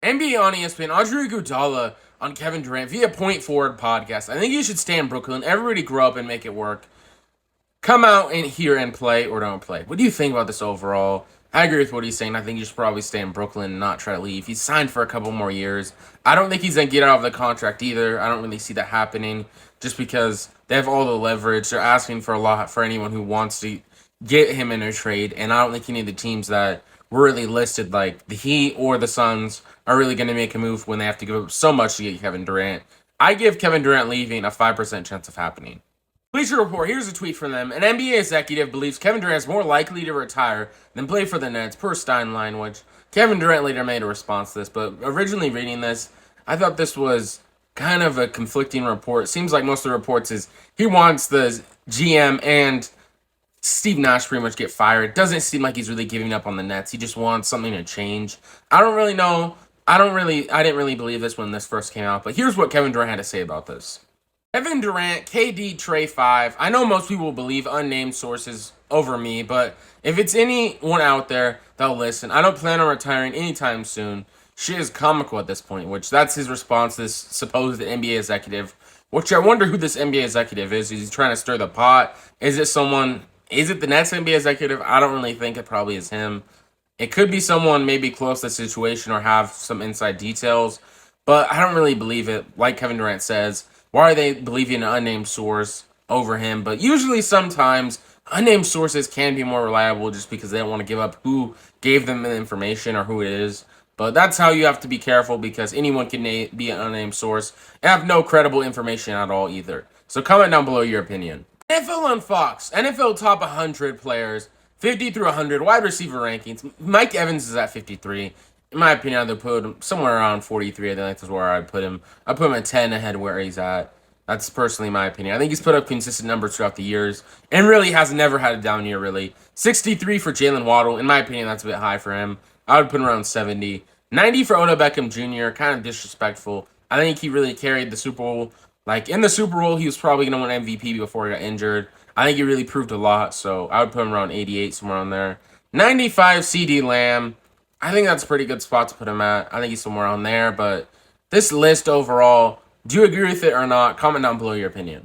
NBA on ESPN, Audrey Iguodala on Kevin Durant via Point Forward podcast. I think you should stay in Brooklyn. Everybody grow up and make it work. Come out and here and play or don't play. What do you think about this overall? I agree with what he's saying. I think you should probably stay in Brooklyn and not try to leave. He's signed for a couple more years. I don't think he's going to get out of the contract either. I don't really see that happening just because they have all the leverage. They're asking for a lot for anyone who wants to get him in a trade, and I don't think any of the teams that were really listed, like the Heat or the Suns, are really going to make a move when they have to give up so much to get Kevin Durant. I give Kevin Durant leaving a 5% chance of happening. Bleacher Report, here's a tweet from them. An NBA executive believes Kevin Durant is more likely to retire than play for the Nets, per Steinline, which Kevin Durant later made a response to this. But originally reading this, I thought this was kind of a conflicting report. It seems like most of the reports is he wants the GM and Steve Nash pretty much get fired. It doesn't seem like he's really giving up on the Nets. He just wants something to change. I don't really know. I didn't really believe this when this first came out. But here's what Kevin Durant had to say about this. Kevin Durant, KD, Trey 5. I know most people believe unnamed sources over me, but if it's anyone out there that'll listen, I don't plan on retiring anytime soon. Shit is comical at this point, which that's his response to this supposed NBA executive, which I wonder who this NBA executive is. Is he trying to stir the pot? Is it the Nets NBA executive? I don't really think it probably is him. It could be someone maybe close to the situation or have some inside details, but I don't really believe it. Like Kevin Durant says, why are they believing an unnamed source over him? But usually, sometimes, unnamed sources can be more reliable just because they don't want to give up who gave them the information or who it is. But that's how you have to be careful because anyone can be an unnamed source and have no credible information at all either. So comment down below your opinion. NFL on Fox, NFL top 100 players, 50 through 100, wide receiver rankings. Mike Evans is at 53. In my opinion, I'd put him somewhere around 43. I think that's where I'd put him. I'd put him at 10 ahead where he's at. That's personally my opinion. I think he's put up consistent numbers throughout the years and really has never had a down year, really. 63 for Jalen Waddle. In my opinion, that's a bit high for him. I would put him around 70. 90 for Odell Beckham Jr., kind of disrespectful. I think he really carried the Super Bowl. Like, in the Super Bowl, he was probably going to win MVP before he got injured. I think he really proved a lot, so I would put him around 88, somewhere on there. 95 CeeDee Lamb. I think that's a pretty good spot to put him at. I think he's somewhere on there, but this list overall, do you agree with it or not? Comment down below your opinion.